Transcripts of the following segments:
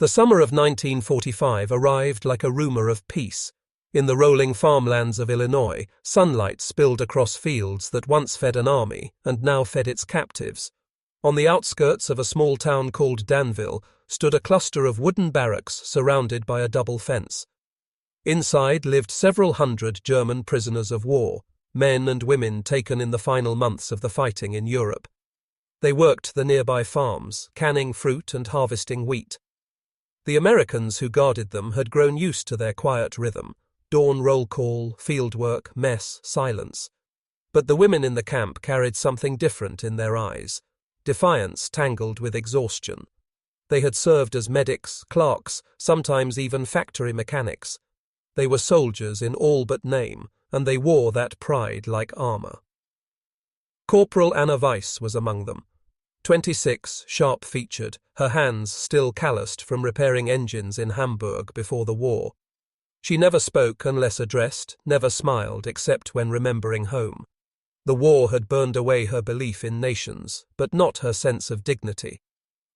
The summer of 1945 arrived like a rumor of peace. In the rolling farmlands of Illinois, sunlight spilled across fields that once fed an army and now fed its captives. On the outskirts of a small town called Danville stood a cluster of wooden barracks surrounded by a double fence. Inside lived several hundred German prisoners of war, men and women taken in the final months of the fighting in Europe. They worked the nearby farms, canning fruit and harvesting wheat. The Americans who guarded them had grown used to their quiet rhythm: dawn roll call, field work, mess, silence. But the women in the camp carried something different in their eyes: defiance tangled with exhaustion. They had served as medics, clerks, sometimes even factory mechanics. They were soldiers in all but name, and they wore that pride like armor. Corporal Anna Weiss was among them. 26, sharp-featured, her hands still calloused from repairing engines in Hamburg before the war. She never spoke unless addressed, never smiled except when remembering home. The war had burned away her belief in nations, but not her sense of dignity.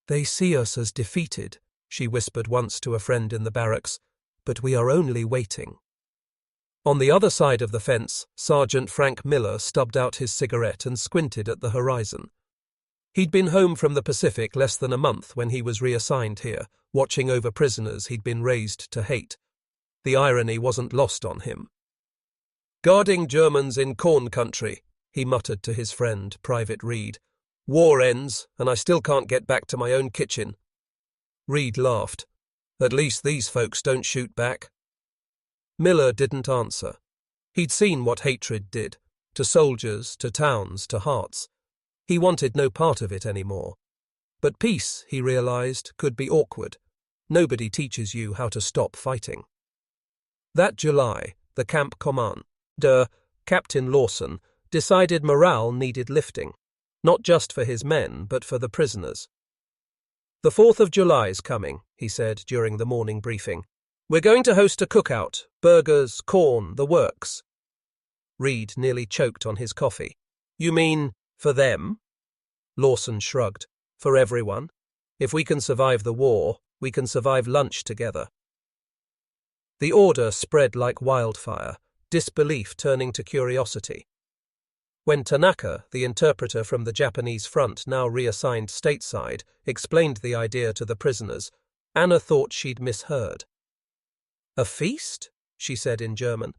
"They see us as defeated," she whispered once to a friend in the barracks, "but we are only waiting." On the other side of the fence, Sergeant Frank Miller stubbed out his cigarette and squinted at the horizon. He'd been home from the Pacific less than a month when he was reassigned here, watching over prisoners he'd been raised to hate. The irony wasn't lost on him. "Guarding Germans in corn country," he muttered to his friend, Private Reed. "War ends, and I still can't get back to my own kitchen." Reed laughed. "At least these folks don't shoot back." Miller didn't answer. He'd seen what hatred did, to soldiers, to towns, to hearts. He wanted no part of it anymore. But peace, he realized, could be awkward. Nobody teaches you how to stop fighting. That July, the camp commander, Captain Lawson, decided morale needed lifting, not just for his men, but for the prisoners. "The 4th of July's coming," he said during the morning briefing. "We're going to host a cookout, burgers, corn, the works." Reed nearly choked on his coffee. "You mean, for them?" Lawson shrugged. "For everyone. If we can survive the war, we can survive lunch together." The order spread like wildfire, disbelief turning to curiosity. When Tanaka, the interpreter from the Japanese front now reassigned stateside, explained the idea to the prisoners, Anna thought she'd misheard. "A feast?" she said in German.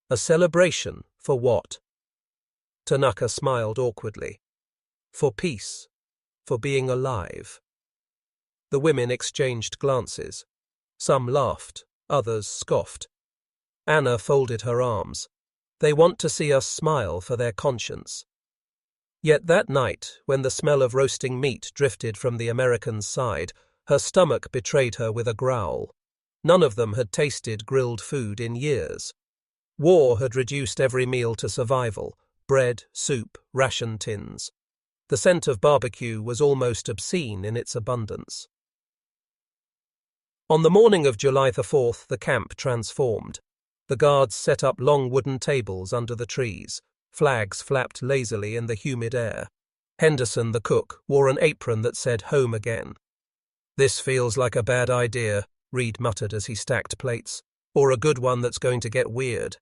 "A celebration, for what?" Tanaka smiled awkwardly. "For peace. For being alive." The women exchanged glances. Some laughed, others scoffed. Anna folded her arms. "They want to see us smile for their conscience." Yet that night, when the smell of roasting meat drifted from the American's side, her stomach betrayed her with a growl. None of them had tasted grilled food in years. War had reduced every meal to survival: bread, soup, ration tins. The scent of barbecue was almost obscene in its abundance. On the morning of July the 4th, the camp transformed. The guards set up long wooden tables under the trees. Flags flapped lazily in the humid air. Henderson, the cook, wore an apron that said "Home Again." "This feels like a bad idea," Reed muttered as he stacked plates, "or a good one that's going to get weird."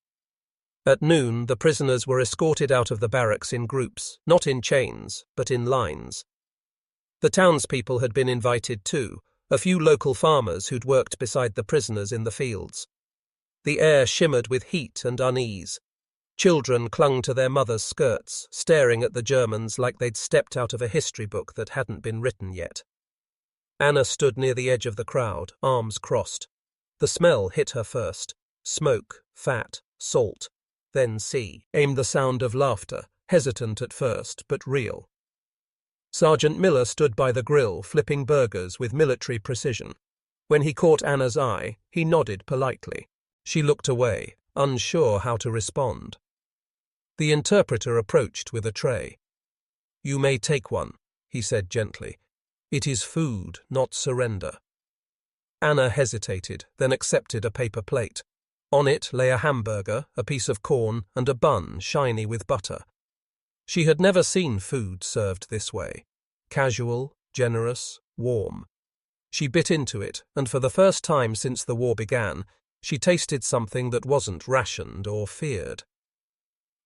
At noon, the prisoners were escorted out of the barracks in groups, not in chains, but in lines. The townspeople had been invited too, a few local farmers who'd worked beside the prisoners in the fields. The air shimmered with heat and unease. Children clung to their mothers' skirts, staring at the Germans like they'd stepped out of a history book that hadn't been written yet. Anna stood near the edge of the crowd, arms crossed. The smell hit her first. Smoke, fat, salt. Then aimed the sound of laughter, hesitant at first, but real. Sergeant Miller stood by the grill, flipping burgers with military precision. When he caught Anna's eye, he nodded politely. She looked away, unsure how to respond. The interpreter approached with a tray. "You may take one," he said gently. "It is food, not surrender." Anna hesitated, then accepted a paper plate. On it lay a hamburger, a piece of corn, and a bun shiny with butter. She had never seen food served this way. Casual, generous, warm. She bit into it, and for the first time since the war began, she tasted something that wasn't rationed or feared.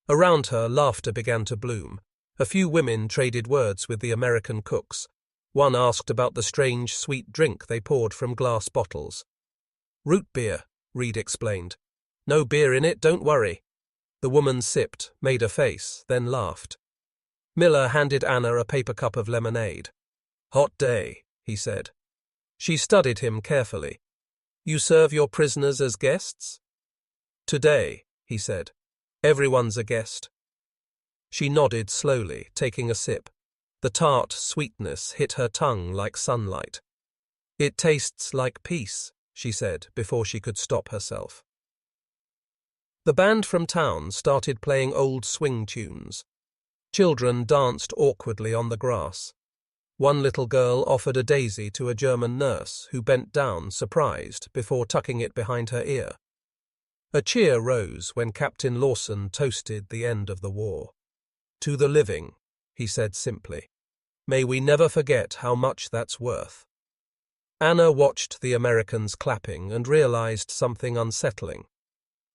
Around her, laughter began to bloom. A few women traded words with the American cooks. One asked about the strange, sweet drink they poured from glass bottles. "Root beer," Reed explained. "No beer in it, don't worry." The woman sipped, made a face, then laughed. Miller handed Anna a paper cup of lemonade. "Hot day," he said. She studied him carefully. "You serve your prisoners as guests?" "Today," he said. "Everyone's a guest." She nodded slowly, taking a sip. The tart sweetness hit her tongue like sunlight. "It tastes like peace," she said before she could stop herself. The band from town started playing old swing tunes. Children danced awkwardly on the grass. One little girl offered a daisy to a German nurse who bent down, surprised, before tucking it behind her ear. A cheer rose when Captain Lawson toasted the end of the war. "To the living," he said simply. "May we never forget how much that's worth." Anna watched the Americans clapping and realized something unsettling.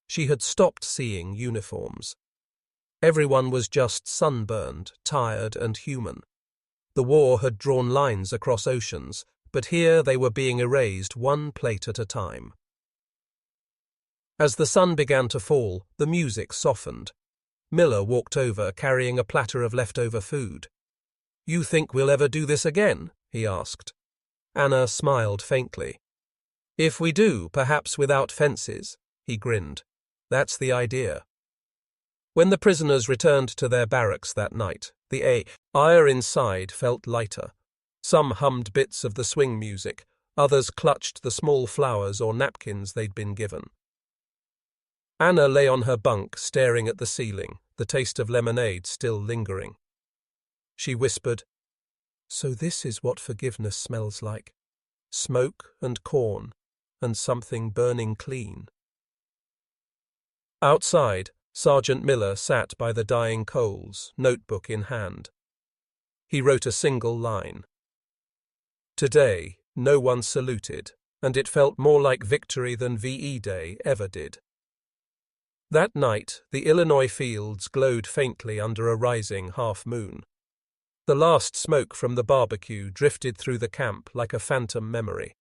She had stopped seeing uniforms. Everyone was just sunburned, tired, and human. The war had drawn lines across oceans, but here they were being erased one plate at a time. As the sun began to fall, the music softened. Miller walked over, carrying a platter of leftover food. "You think we'll ever do this again?" he asked. Anna smiled faintly. "If we do, perhaps without fences," he grinned. "That's the idea." When the prisoners returned to their barracks that night, the air inside felt lighter. Some hummed bits of the swing music, others clutched the small flowers or napkins they'd been given. Anna lay on her bunk, staring at the ceiling, the taste of lemonade still lingering. She whispered, "So this is what forgiveness smells like. Smoke and corn, and something burning clean." Outside, Sergeant Miller sat by the dying coals, notebook in hand. He wrote a single line. Today, no one saluted, and it felt more like victory than VE Day ever did. That night, the Illinois fields glowed faintly under a rising half-moon. The last smoke from the barbecue drifted through the camp like a phantom memory.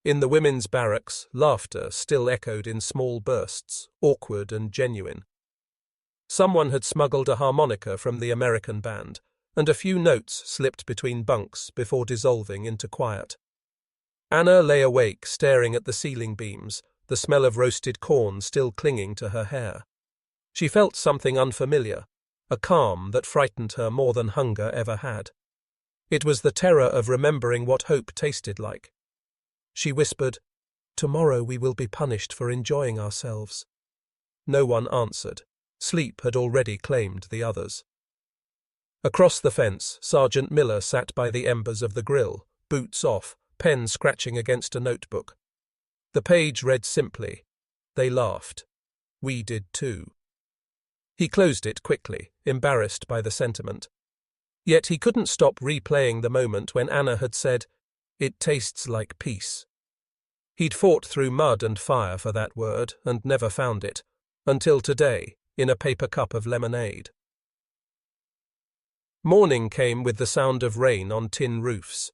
In the women's barracks, laughter still echoed in small bursts, awkward and genuine. Someone had smuggled a harmonica from the American band, and a few notes slipped between bunks before dissolving into quiet. Anna lay awake, staring at the ceiling beams, the smell of roasted corn still clinging to her hair. She felt something unfamiliar, a calm that frightened her more than hunger ever had. It was the terror of remembering what hope tasted like. She whispered, "Tomorrow we will be punished for enjoying ourselves." No one answered. Sleep had already claimed the others. Across the fence, Sergeant Miller sat by the embers of the grill, boots off, pen scratching against a notebook. The page read simply, "They laughed. We did too." He closed it quickly, embarrassed by the sentiment. Yet he couldn't stop replaying the moment when Anna had said, "It tastes like peace." He'd fought through mud and fire for that word and never found it, until today, in a paper cup of lemonade. Morning came with the sound of rain on tin roofs.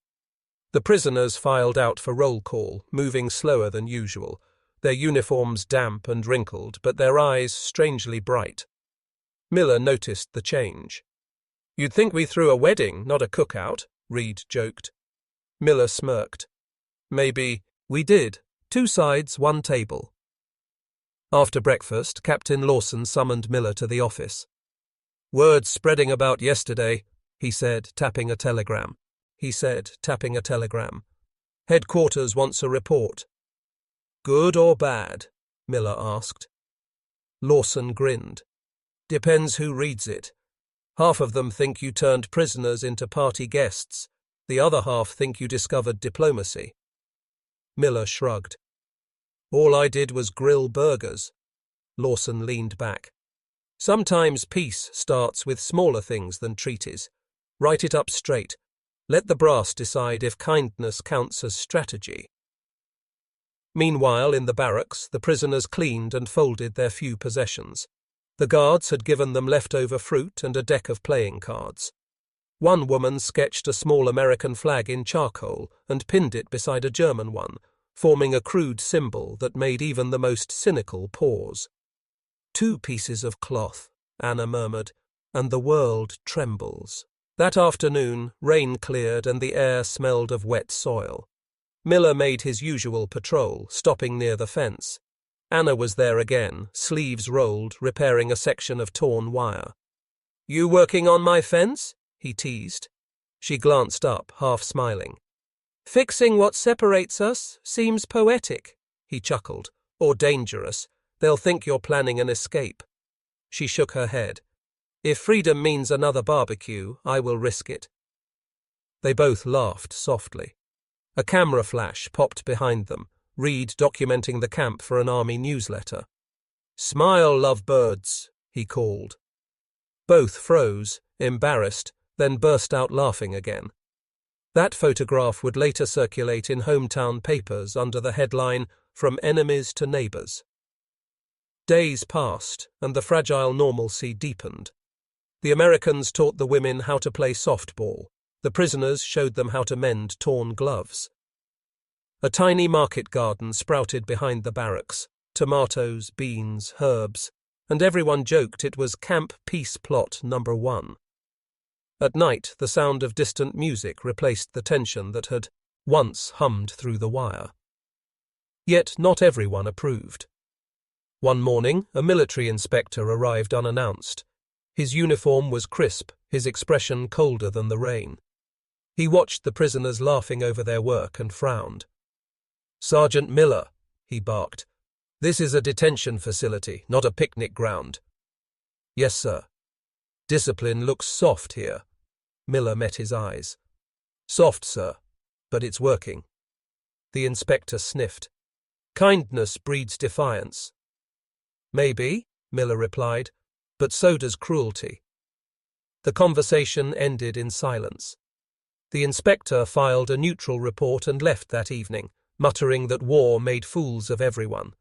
The prisoners filed out for roll call, moving slower than usual, their uniforms damp and wrinkled, but their eyes strangely bright. Miller noticed the change. "You'd think we threw a wedding, not a cookout," Reed joked. Miller smirked. "Maybe we did. 2 sides, 1 table." After breakfast, Captain Lawson summoned Miller to the office. "Word spreading about yesterday," he said, tapping a telegram. "Headquarters wants a report." "Good or bad?" Miller asked. Lawson grinned. "Depends who reads it. Half of them think you turned prisoners into party guests. The other half think you discovered diplomacy." Miller shrugged. "All I did was grill burgers." Lawson leaned back. "Sometimes peace starts with smaller things than treaties. Write it up straight. Let the brass decide if kindness counts as strategy. Meanwhile, in the barracks, the prisoners cleaned and folded their few possessions. The guards had given them leftover fruit and a deck of playing cards. One woman sketched a small American flag in charcoal and pinned it beside a German one, forming a crude symbol that made even the most cynical pause. 2 pieces of cloth, Anna murmured, and the world trembles. That afternoon, rain cleared and the air smelled of wet soil. Miller made his usual patrol, stopping near the fence. Anna was there again, sleeves rolled, repairing a section of torn wire. "You working on my fence?" he teased. She glanced up, half smiling. "Fixing what separates us seems poetic," he chuckled. "Or dangerous. They'll think you're planning an escape." She shook her head. "If freedom means another barbecue, I will risk it." They both laughed softly. A camera flash popped behind them, Reed documenting the camp for an army newsletter. "Smile, lovebirds," he called. Both froze, embarrassed, then burst out laughing again. That photograph would later circulate in hometown papers under the headline, "From Enemies to Neighbors." Days passed, and the fragile normalcy deepened. The Americans taught the women how to play softball. The prisoners showed them how to mend torn gloves. A tiny market garden sprouted behind the barracks, tomatoes, beans, herbs, and everyone joked it was Camp Peace Plot number 1. At night, the sound of distant music replaced the tension that had once hummed through the wire. Yet not everyone approved. One morning, a military inspector arrived unannounced. His uniform was crisp, his expression colder than the rain. He watched the prisoners laughing over their work and frowned. "Sergeant Miller," he barked, "this is a detention facility, not a picnic ground." "Yes, sir." "Discipline looks soft here." Miller met his eyes. "Soft, sir, but it's working." The inspector sniffed. "Kindness breeds defiance." "Maybe," Miller replied, "but so does cruelty." The conversation ended in silence. The inspector filed a neutral report and left that evening, muttering that war made fools of everyone.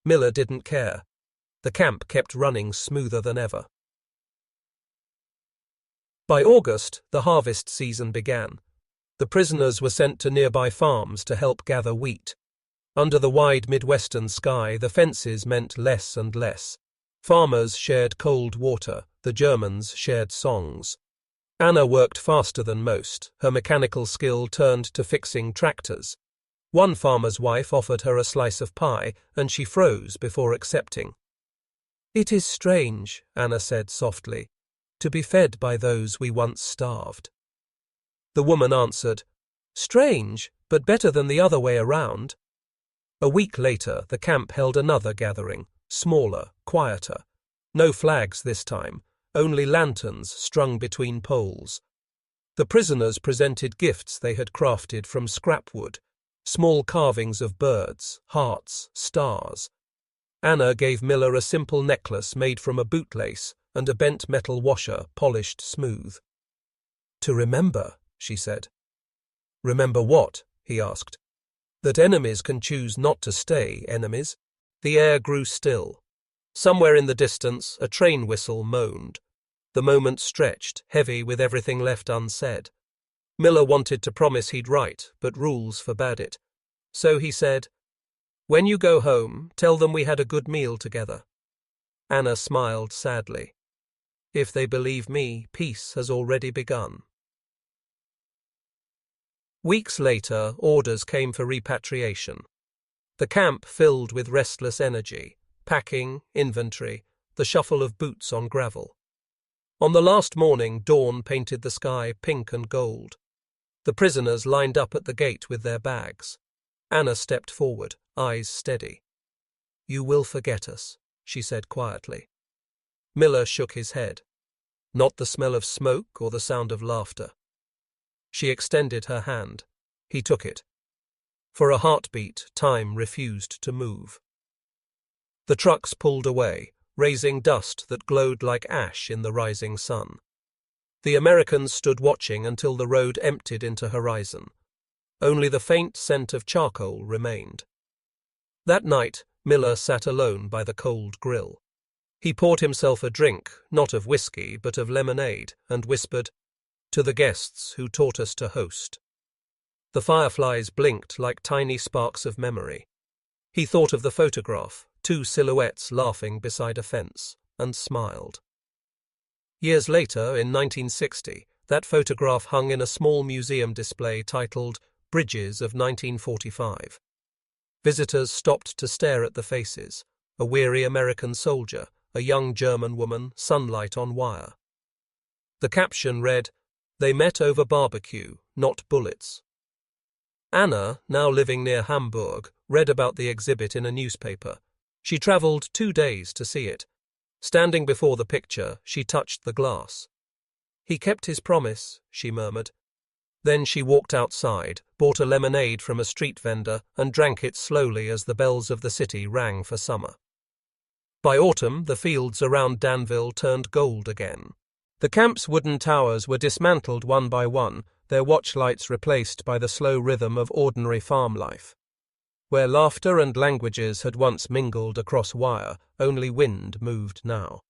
Miller didn't care. The camp kept running smoother than ever. By August, the harvest season began. The prisoners were sent to nearby farms to help gather wheat. Under the wide Midwestern sky, the fences meant less and less. Farmers shared cold water, the Germans shared songs. Anna worked faster than most, her mechanical skill turned to fixing tractors. One farmer's wife offered her a slice of pie, and she froze before accepting. "It is strange," Anna said softly, "to be fed by those we once starved." The woman answered, "Strange, but better than the other way around." A week later, the camp held another gathering, smaller, quieter. No flags this time, only lanterns strung between poles. The prisoners presented gifts they had crafted from scrap wood, small carvings of birds, hearts, stars. Anna gave Miller a simple necklace made from a bootlace and a bent metal washer polished smooth. "To remember," she said. "Remember what?" he asked. "That enemies can choose not to stay enemies." The air grew still. Somewhere in the distance, a train whistle moaned. The moment stretched, heavy with everything left unsaid. Miller wanted to promise he'd write, but rules forbade it. So he said, "When you go home, tell them we had a good meal together." Anna smiled sadly. "If they believe me, peace has already begun." Weeks later, orders came for repatriation. The camp filled with restless energy, packing, inventory, the shuffle of boots on gravel. On the last morning, dawn painted the sky pink and gold. The prisoners lined up at the gate with their bags. Anna stepped forward, eyes steady. "You will forget us," she said quietly. Miller shook his head. Not the smell of smoke or the sound of laughter. She extended her hand. He took it. For a heartbeat, time refused to move. The trucks pulled away, raising dust that glowed like ash in the rising sun. The Americans stood watching until the road emptied into horizon. Only the faint scent of charcoal remained. That night, Miller sat alone by the cold grill. He poured himself a drink, not of whiskey, but of lemonade, and whispered, "To the guests who taught us to host." The fireflies blinked like tiny sparks of memory. He thought of the photograph, two silhouettes laughing beside a fence, and smiled. Years later, in 1960, that photograph hung in a small museum display titled Bridges of 1945. Visitors stopped to stare at the faces, a weary American soldier, a young German woman, sunlight on wire. The caption read, "They met over barbecue, not bullets." Anna, now living near Hamburg, read about the exhibit in a newspaper. She travelled 2 days to see it. Standing before the picture, she touched the glass. "He kept his promise," she murmured. Then she walked outside, bought a lemonade from a street vendor, and drank it slowly as the bells of the city rang for summer. By autumn, the fields around Danville turned gold again. The camp's wooden towers were dismantled one by one, their watchlights replaced by the slow rhythm of ordinary farm life. Where laughter and languages had once mingled across wire, only wind moved now.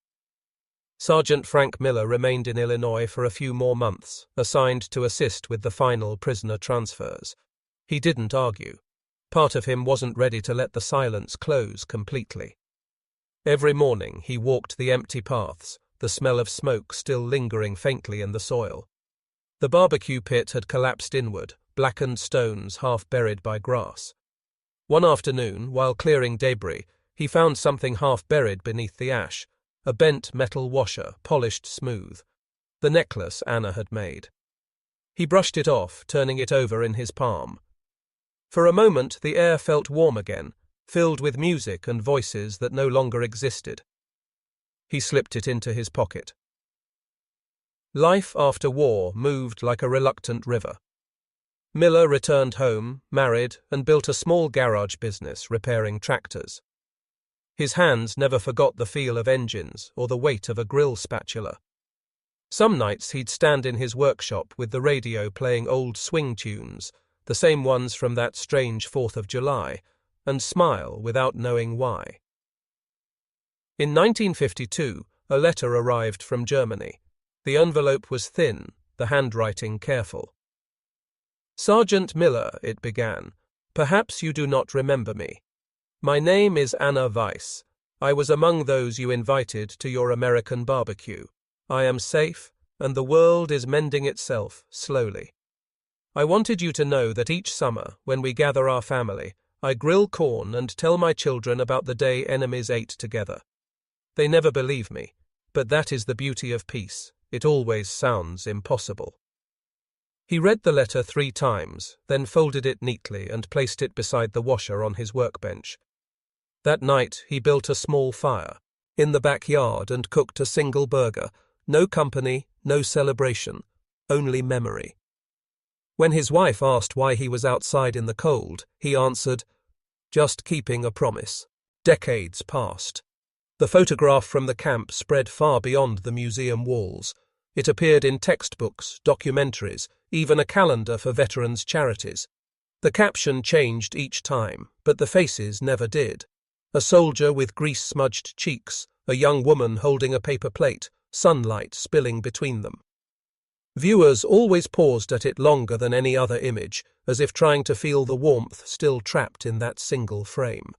Sergeant Frank Miller remained in Illinois for a few more months, assigned to assist with the final prisoner transfers. He didn't argue. Part of him wasn't ready to let the silence close completely. Every morning he walked the empty paths, the smell of smoke still lingering faintly in the soil. The barbecue pit had collapsed inward, blackened stones half buried by grass. One afternoon, while clearing debris, he found something half buried beneath the ash, a bent metal washer, polished smooth, the necklace Anna had made. He brushed it off, turning it over in his palm. For a moment the air felt warm again, filled with music and voices that no longer existed. He slipped it into his pocket. Life after war moved like a reluctant river. Miller returned home, married, and built a small garage business repairing tractors. His hands never forgot the feel of engines or the weight of a grill spatula. Some nights he'd stand in his workshop with the radio playing old swing tunes, the same ones from that strange 4th of July, and smile without knowing why. In 1952, a letter arrived from Germany. The envelope was thin, the handwriting careful. "Sergeant Miller," it began, "perhaps you do not remember me. My name is Anna Weiss. I was among those you invited to your American barbecue. I am safe, and the world is mending itself slowly. I wanted you to know that each summer, when we gather our family, I grill corn and tell my children about the day enemies ate together. They never believe me, but that is the beauty of peace. It always sounds impossible." He read the letter 3 times, then folded it neatly and placed it beside the washer on his workbench. That night he built a small fire in the backyard and cooked a single burger. No company, no celebration, only memory. When his wife asked why he was outside in the cold, he answered, "Just keeping a promise." Decades passed. The photograph from the camp spread far beyond the museum walls. It appeared in textbooks, documentaries, even a calendar for veterans' charities. The caption changed each time, but the faces never did. A soldier with grease-smudged cheeks, a young woman holding a paper plate, sunlight spilling between them. Viewers always paused at it longer than any other image, as if trying to feel the warmth still trapped in that single frame.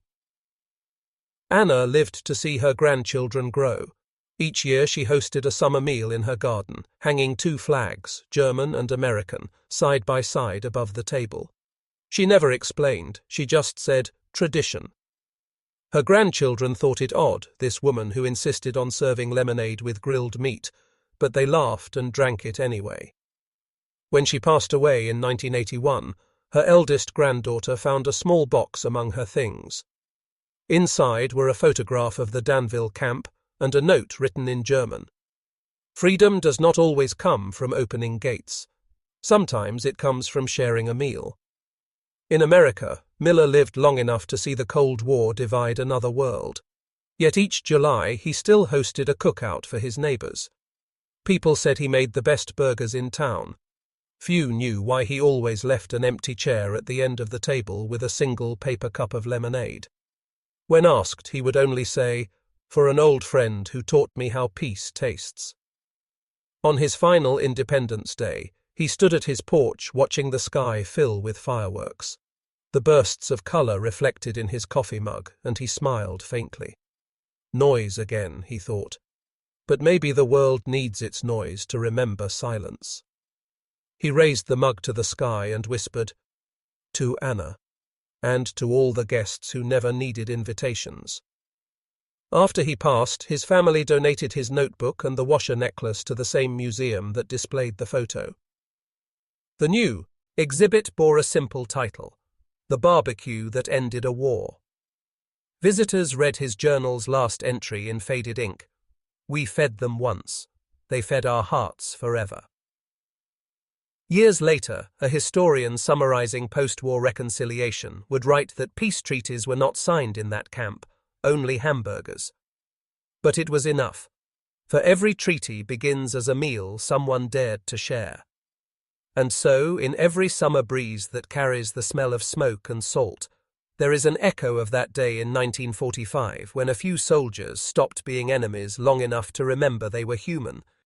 Anna lived to see her grandchildren grow. Each year she hosted a summer meal in her garden, hanging 2 flags, German and American, side by side above the table. She never explained, she just said, "Tradition." Her grandchildren thought it odd, this woman who insisted on serving lemonade with grilled meat, but they laughed and drank it anyway. When she passed away in 1981, her eldest granddaughter found a small box among her things. Inside were a photograph of the Danville camp and a note written in German. Freedom does not always come from opening gates. Sometimes it comes from sharing a meal. In America, Miller lived long enough to see the Cold War divide another world. Yet each July he still hosted a cookout for his neighbors. People said he made the best burgers in town. Few knew why he always left an empty chair at the end of the table with a single paper cup of lemonade. When asked, he would only say, "For an old friend who taught me how peace tastes." On his final Independence Day, he stood at his porch watching the sky fill with fireworks. The bursts of color reflected in his coffee mug, and he smiled faintly. Noise again, he thought. But maybe the world needs its noise to remember silence. He raised the mug to the sky and whispered, "To Anna, and to all the guests who never needed invitations." After he passed, his family donated his notebook and the washer necklace to the same museum that displayed the photo. The new exhibit bore a simple title: "The Barbecue That Ended a War." Visitors read his journal's last entry in faded ink. "We fed them once. They fed our hearts forever." Years later, a historian summarizing post-war reconciliation would write that peace treaties were not signed in that camp, only hamburgers. But it was enough. For every treaty begins as a meal someone dared to share. And so, in every summer breeze that carries the smell of smoke and salt, there is an echo of that day in 1945 when a few soldiers stopped being enemies long enough to remember they were human